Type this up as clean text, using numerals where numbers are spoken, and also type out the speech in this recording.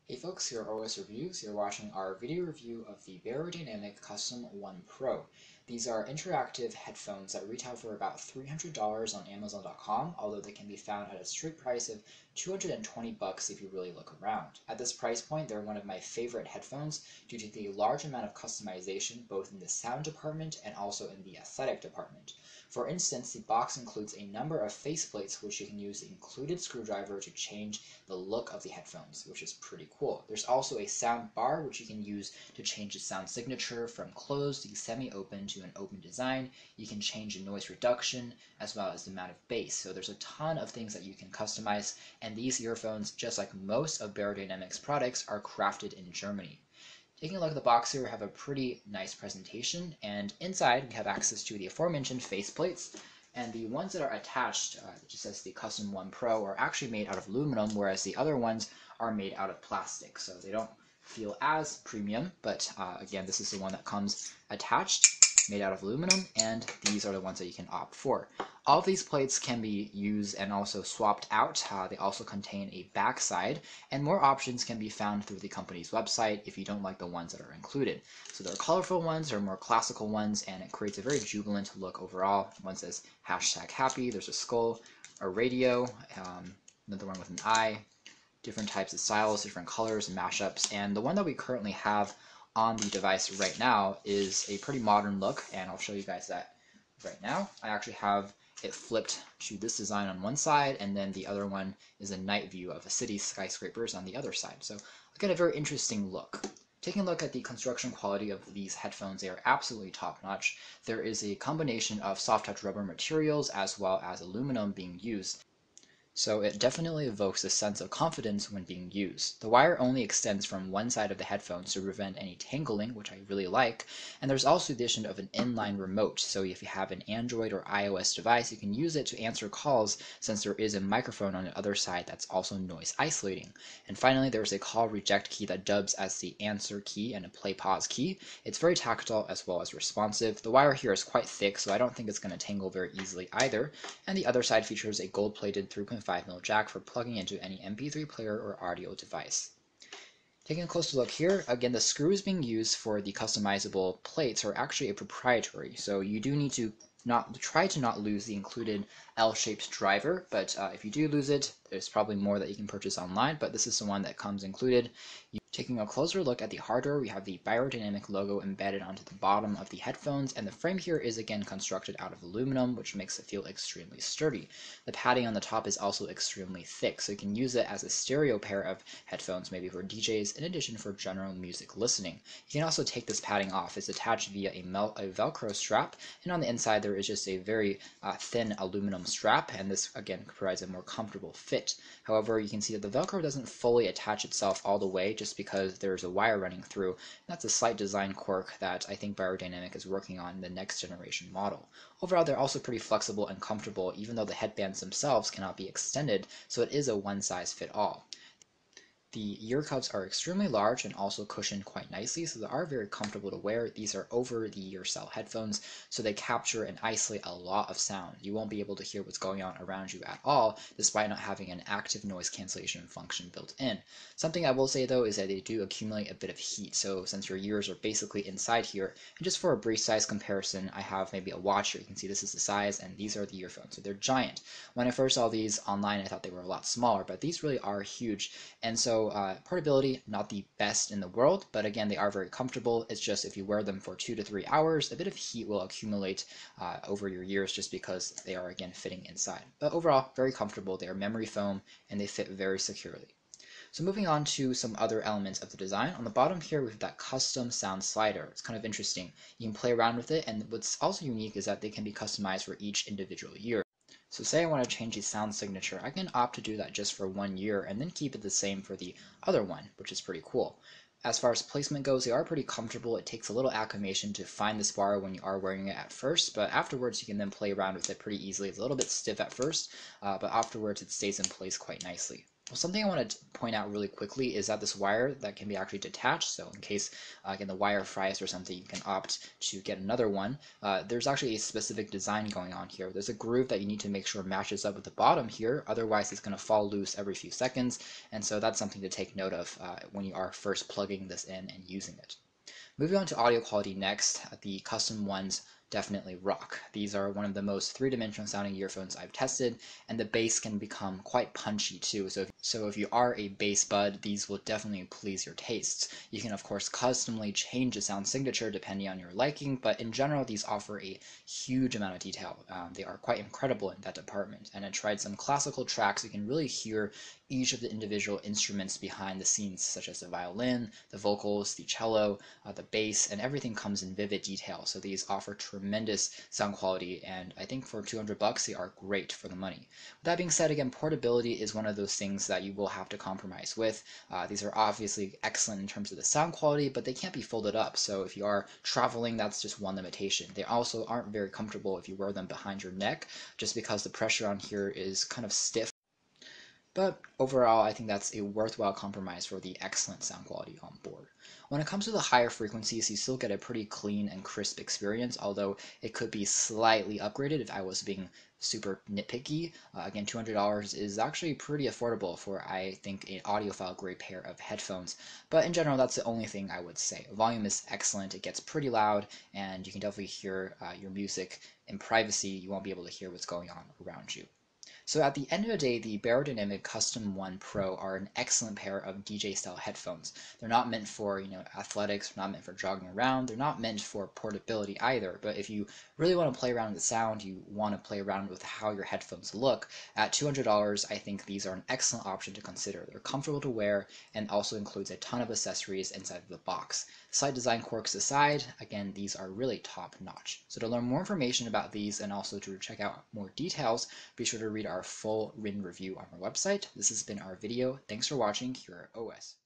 Hey folks, here are OS Reviews. You're watching our video review of the Beyerdynamic Custom 1 Pro. These are interactive headphones that retail for about $300 on Amazon.com, although they can be found at a street price of $220 if you really look around. At this price point, they're one of my favorite headphones due to the large amount of customization both in the sound department and also in the aesthetic department. For instance, the box includes a number of faceplates which you can use the included screwdriver to change the look of the headphones, which is pretty cool. There's also a sound bar which you can use to change the sound signature from closed to semi-open to an open design. You can change the noise reduction as well as the amount of bass. So there's a ton of things that you can customize, and these earphones, just like most of Beyerdynamic's products, are crafted in Germany. Taking a look at the box here, we have a pretty nice presentation, and inside we have access to the aforementioned faceplates, and the ones that are attached, that just says the Custom 1 Pro, are actually made out of aluminum, whereas the other ones are made out of plastic, so they don't feel as premium, but again, this is the one that comes attached, made out of aluminum, and these are the ones that you can opt for. All of these plates can be used and also swapped out. They also contain a backside, and more options can be found through the company's website if you don't like the ones that are included. So there are colorful ones, there are more classical ones, and it creates a very jubilant look overall. One says #happy, there's a skull, a radio, another one with an eye, different types of styles, different colors and mashups, and the one that we currently have on the device right now is a pretty modern look, and I'll show you guys that right now. I actually have it flipped to this design on one side, and then the other one is a night view of a city skyscrapers on the other side. So again, a very interesting look. Taking a look at the construction quality of these headphones, they are absolutely top-notch. There is a combination of soft touch rubber materials as well as aluminum being used, so it definitely evokes a sense of confidence when being used. The wire only extends from one side of the headphones to prevent any tangling, which I really like, and there's also the addition of an inline remote, so if you have an Android or iOS device, you can use it to answer calls since there is a microphone on the other side that's also noise isolating. And finally, there's a call reject key that dubs as the answer key and a play pause key. It's very tactile as well as responsive. The wire here is quite thick, so I don't think it's going to tangle very easily either, and the other side features a gold-plated 3.5mm jack for plugging into any MP3 player or audio device. Taking a closer look here, again, the screws being used for the customizable plates are actually a proprietary, so you do need to try to not lose the included L-shaped driver, but if you do lose it, there's probably more that you can purchase online, but this is the one that comes included. Taking a closer look at the hardware, we have the Beyerdynamic logo embedded onto the bottom of the headphones, and the frame here is again constructed out of aluminum, which makes it feel extremely sturdy. The padding on the top is also extremely thick, so you can use it as a stereo pair of headphones, maybe for DJs, in addition for general music listening. You can also take this padding off. It's attached via a Velcro strap, and on the inside there is just a very thin aluminum strap, and this again provides a more comfortable fit. However, you can see that the Velcro doesn't fully attach itself all the way just because there's a wire running through. That's a slight design quirk that I think Beyerdynamic is working on in the next generation model. Overall, they're also pretty flexible and comfortable, even though the headbands themselves cannot be extended, so it is a one-size-fits-all. The ear cuffs are extremely large and also cushioned quite nicely, so they are very comfortable to wear. These are over-the-ear cell headphones, so they capture and isolate a lot of sound. You won't be able to hear what's going on around you at all, despite not having an active noise cancellation function built in. Something I will say though is that they do accumulate a bit of heat, so since your ears are basically inside here, and just for a brief size comparison, I have maybe a watch here. You can see this is the size, and these are the earphones, so they're giant. When I first saw these online, I thought they were a lot smaller, but these really are huge, and so portability, not the best in the world, but again, they are very comfortable. It's just if you wear them for 2 to 3 hours, a bit of heat will accumulate over your ears just because they are, again, fitting inside. But overall, very comfortable. They are memory foam, and they fit very securely. So moving on to some other elements of the design. On the bottom here, we have that custom sound slider. It's kind of interesting. You can play around with it, and what's also unique is that they can be customized for each individual ear. So say I want to change the sound signature, I can opt to do that just for 1 year and then keep it the same for the other one, which is pretty cool. As far as placement goes, they are pretty comfortable. It takes a little acclimation to find this bar when you are wearing it at first, but afterwards you can then play around with it pretty easily. It's a little bit stiff at first, but afterwards it stays in place quite nicely. Well, something I want to point out really quickly is that this wire that can be actually detached. So in case, again, the wire fries or something, you can opt to get another one. There's actually a specific design going on here. There's a groove that you need to make sure matches up with the bottom here. Otherwise, it's going to fall loose every few seconds. And so that's something to take note of when you are first plugging this in and using it. Moving on to audio quality next, the custom ones definitely rock. These are one of the most three-dimensional sounding earphones I've tested, and the bass can become quite punchy too. So if you are a bass bud, these will definitely please your tastes. You can of course customly change the sound signature depending on your liking, but in general these offer a huge amount of detail. They are quite incredible in that department, and I tried some classical tracks. You can really hear each of the individual instruments behind the scenes, such as the violin, the vocals, the cello, the bass, and everything comes in vivid detail. So these offer tremendous sound quality, and I think for $200 they are great for the money. With that being said, again, portability is one of those things that you will have to compromise with. These are obviously excellent in terms of the sound quality, but they can't be folded up. So if you are traveling, that's just one limitation. They also aren't very comfortable if you wear them behind your neck, just because the pressure on here is kind of stiff. But overall, I think that's a worthwhile compromise for the excellent sound quality on board. When it comes to the higher frequencies, you still get a pretty clean and crisp experience, although it could be slightly upgraded if I was being super nitpicky. Again, $200 is actually pretty affordable for, I think, an audiophile grade pair of headphones. But in general, that's the only thing I would say. Volume is excellent. It gets pretty loud, and you can definitely hear your music in privacy. You won't be able to hear what's going on around you. So at the end of the day, the Beyerdynamic Custom 1 Pro are an excellent pair of DJ-style headphones. They're not meant for, athletics, they're not meant for jogging around, they're not meant for portability either, but if you really want to play around with the sound, you want to play around with how your headphones look, at $200, I think these are an excellent option to consider. They're comfortable to wear and also includes a ton of accessories inside of the box. Slight design quirks aside, again, these are really top-notch. So to learn more information about these and also to check out more details, be sure to read our full written review on our website. This has been our video. Thanks for watching here at OS.